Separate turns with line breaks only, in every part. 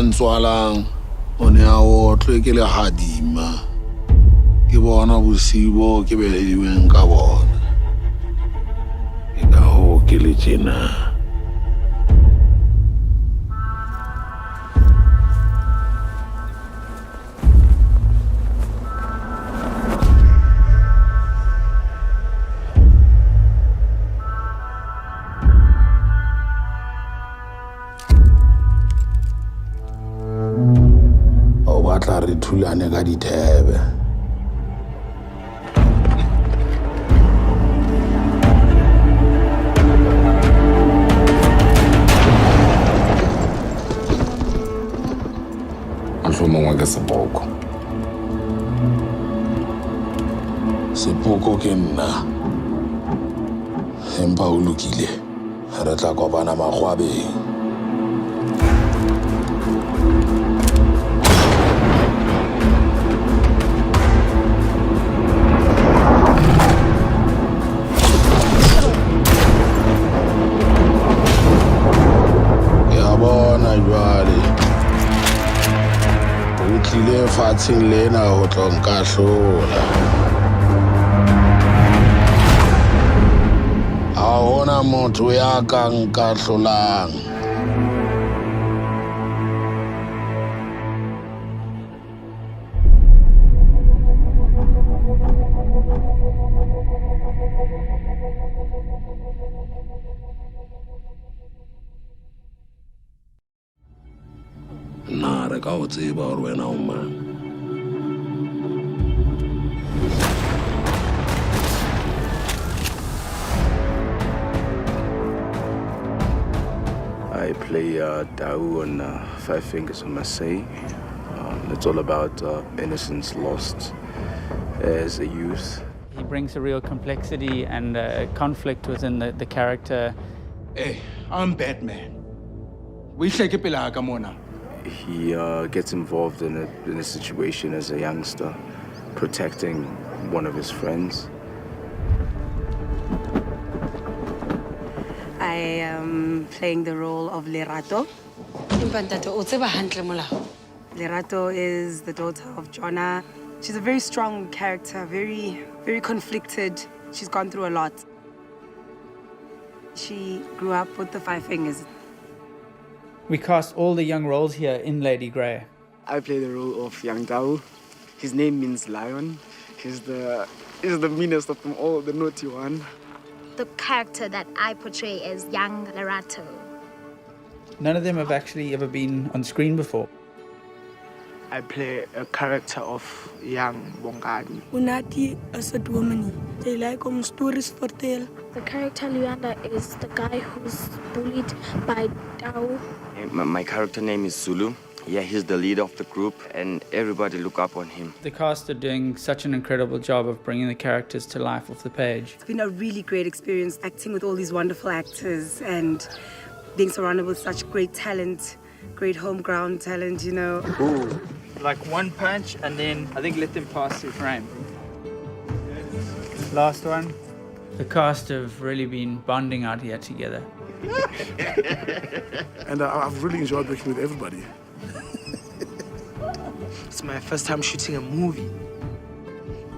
ntswalang o ne a otlwe ke lehadima ke bona bosibo ke belediweng ka bona ke ka hoo ke le tjena. Batla re thulane ka dithebe. Mohlomongwe ke sepoko. Sepoko ke nna. Empa o lokile. Re tla kopana makgwabeng. Tlile fatsheng lena ho tlo nka hlola. Ha hona motho ya ka nka hlolang. Nna re ka o tseba hore wena o mang.
I play Dao on Five Fingers of Marseille. It's all about innocence lost as a youth.
He brings a real complexity and conflict within the character.
Hey, I'm Batman. We shake it like a
He gets involved in a situation as a youngster, protecting one of his friends.
I am playing the role of Lerato. Lerato is the daughter of Jonah. She's a very strong character, very, very conflicted. She's gone through a lot. She grew up with the Five Fingers.
We cast all the young roles here in Lady Grey.
I play the role of young Dao. His name means lion. He's the meanest of them all, the naughty one.
The character that I portray is young Lerato.
None of them have actually ever been on screen before.
I play a character of young Bongani.
Unati asadwomani. They like stories for tale.
The character Luanda is the guy who's bullied by Dao.
My character name is Zulu. Yeah, he's the leader of the group and everybody look up on him.
The cast are doing such an incredible job of bringing the characters to life off the page.
It's been a really great experience acting with all these wonderful actors and being surrounded with such great talent, great home-ground talent, you know.
Ooh. Like one punch and then I think let them pass through frame. Last one. The cast have really been bonding out here together.
And I've really enjoyed working with everybody.
It's my first time shooting a movie.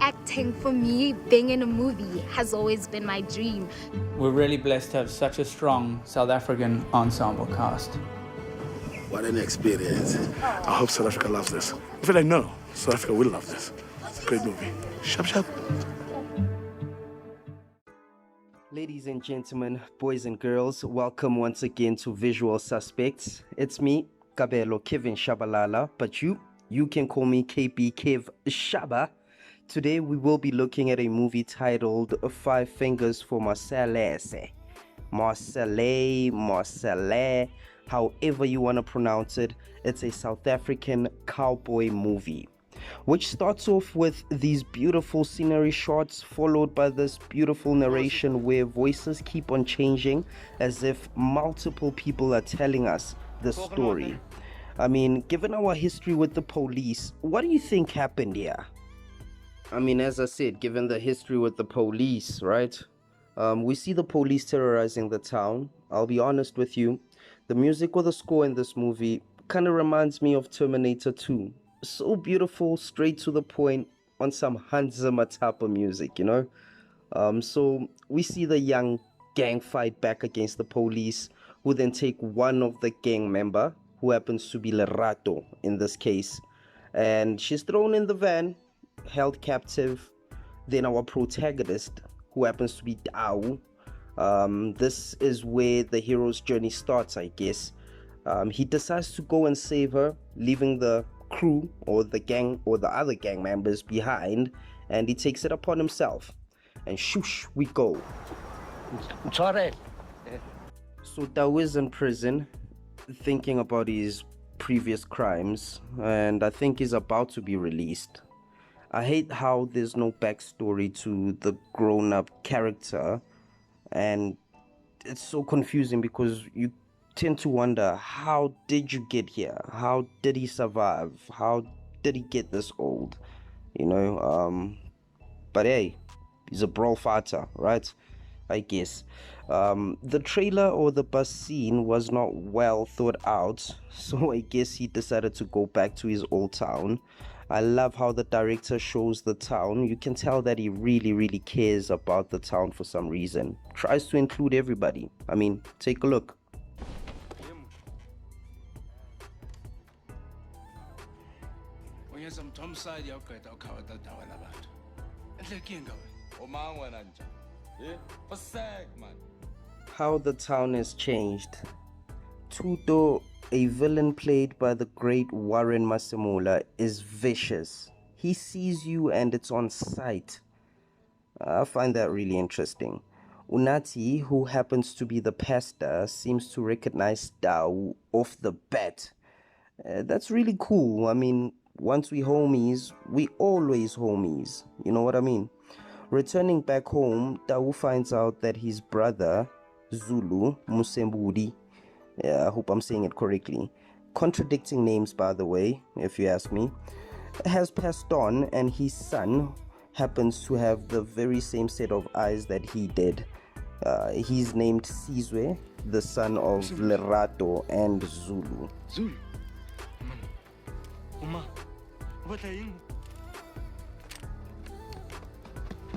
Acting for me, being in a movie, has always been my dream.
We're really blessed to have such a strong South African ensemble cast.
What an experience. I hope South Africa loves this. In fact, I know South Africa will love this. It's a great movie. Shop, shop.
Ladies and gentlemen, boys and girls, welcome once again to Visual Suspects. It's me, Kabelo Kevin Shabalala, but you can call me KB Kev Shaba. Today we will be looking at a movie titled Five Fingers for Marseilles. Marseilles, however you want to pronounce it. It's a South African cowboy movie, which starts off with these beautiful scenery shots followed by this beautiful narration where voices keep on changing as if multiple people are telling us the story. I mean, given our history with the police, what do you think happened here? I mean, as I said, given the history with the police, right? We see the police terrorizing the town. I'll be honest with you. The music or the score in this movie Kind of reminds me of Terminator 2. So beautiful, straight to the point, on some Hans Zimmer type of music, you know? So we see the young gang fight back against the police, who then take one of the gang member, who happens to be Lerato in this case, and she's thrown in the van, held captive. Then our protagonist, who happens to be Dao, this is where the hero's journey starts, I guess. He decides to go and save her, leaving the crew or the gang or the other gang members behind, and he takes it upon himself. And shoosh, we go.
Sorry.
So Dao is in prison, thinking about his previous crimes, and I think he's about to be released. I hate how there's no backstory to the grown-up character, and it's so confusing because you tend to wonder, how did you get here? How did he survive? How did he get this old? You know, but hey, he's a brawl fighter, right? I guess. The trailer or the bus scene was not well thought out, so I guess he decided to go back to his old town. I love how the director shows the town. You can tell that he really cares about the town for some reason. Tries to include everybody. I mean, take a look. How the town has changed. Tuto, a villain played by the great Warren Masemola, is vicious. He sees you and it's on sight. I find that really interesting. Unati, who happens to be the pastor, seems to recognize Dao off the bat. That's really cool. I mean, once we homies, we always homies. You know what I mean? Returning back home, Dao finds out that his brother, Zulu Musembudi, I hope I'm saying it correctly, contradicting names by the way, if you ask me, has passed on, and his son happens to have the very same set of eyes that he did. He's named Sizwe, the son of Lerato and Zulu.
Zulu? Uma, what are you?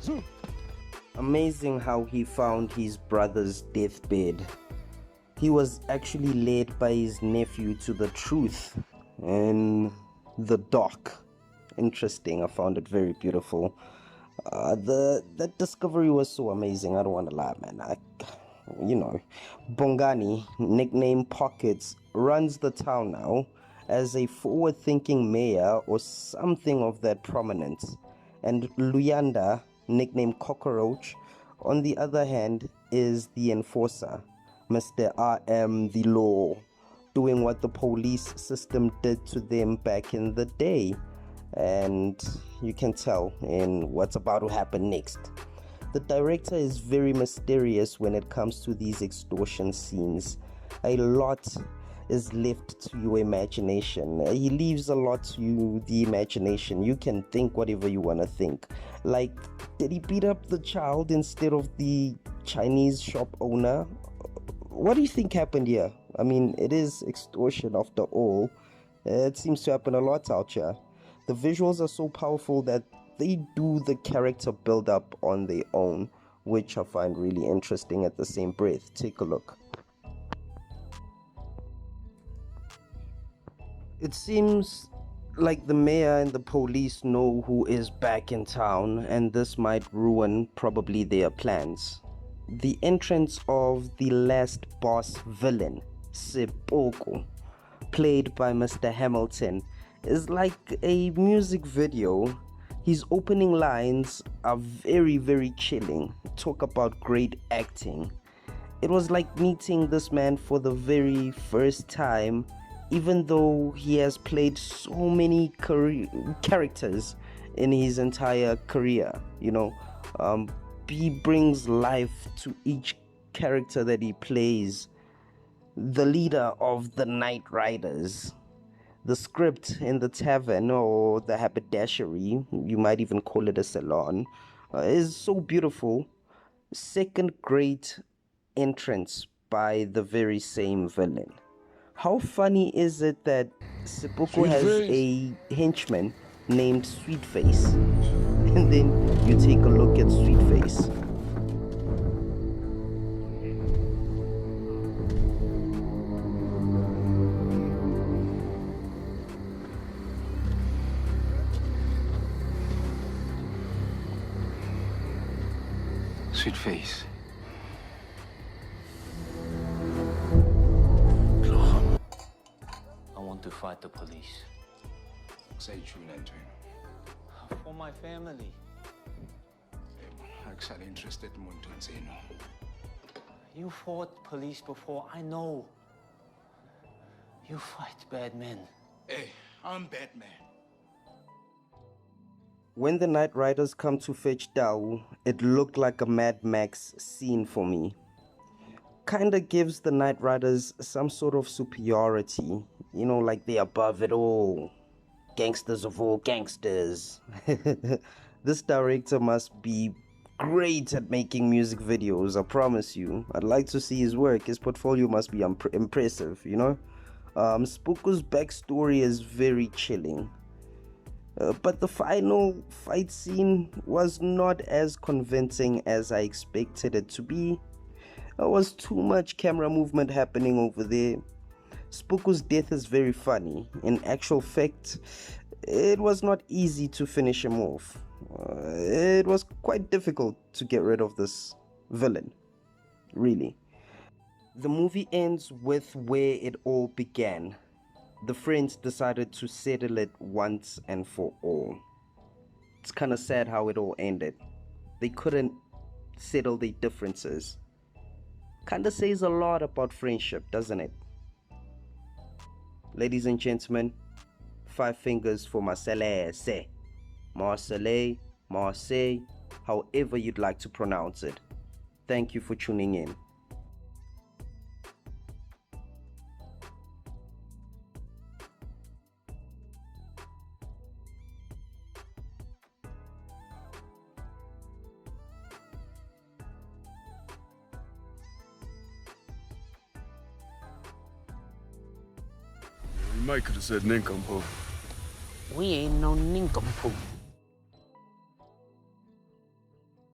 Zulu.
Amazing how he found his brother's deathbed. He was actually led by his nephew to the truth in the dock. Interesting. I found it very beautiful. That discovery was so amazing. I don't want to lie, man. Bongani, nicknamed Pockets, runs the town now as a forward-thinking mayor or something of that prominence. And Luyanda, nicknamed Cockroach, on the other hand, is the enforcer, Mr. RM the Law, doing what the police system did to them back in the day. And you can tell in what's about to happen next. The director is very mysterious when it comes to these extortion scenes. A lot is left to your imagination. He leaves a lot to the imagination. You can think whatever you want to think. Like, did he beat up the child instead of the Chinese shop owner? What do you think happened here? I mean, it is extortion after all. It seems to happen a lot out here. The visuals are so powerful that they do the character build up on their own, which I find really interesting at the same breath. Take a look. It seems like the mayor and the police know who is back in town, and this might ruin probably their plans. The entrance of the last boss villain, Sepoko, played by Mr. Hamilton, is like a music video. His opening lines are very chilling. Talk about great acting. It was like meeting this man for the very first time, even though he has played so many characters in his entire career. He brings life to each character that he plays. The leader of the Night Riders, the script in the tavern or the haberdashery, you might even call it a salon, is so beautiful. Second great entrance by the very same villain. How funny is it that Sepoko has a henchman named Sweetface? And then you take a look at Sweetface.
Sweetface.
I want to fight the police.
Say true, Lantern.
For my family.
Actually interested in Muntu and say no.
You fought police before, I know. You fight bad men.
Hey, I'm Batman.
When the Night Riders come to fetch Dao, it looked like a Mad Max scene for me. Kinda gives the Night Riders some sort of superiority, you know, like they're above it all. Gangsters of all gangsters. This director must be great at making music videos, I promise you. I'd like to see his work. His portfolio must be impressive, you know. Spoko's backstory is very chilling. But the final fight scene was not as convincing as I expected it to be. There was too much camera movement happening over there. Spoko's death is very funny. In actual fact, it was not easy to finish him off. It was quite difficult to get rid of this villain, really. The movie ends with where it all began. The friends decided to settle it once and for all. It's kind of sad how it all ended. They couldn't settle their differences. Kind of says a lot about friendship, doesn't it? Ladies and gentlemen, 5 fingers for Marseilles. Marseille, however you'd like to pronounce it. Thank you for tuning in.
You might could have said nincompoop.
We ain't no nincompoop.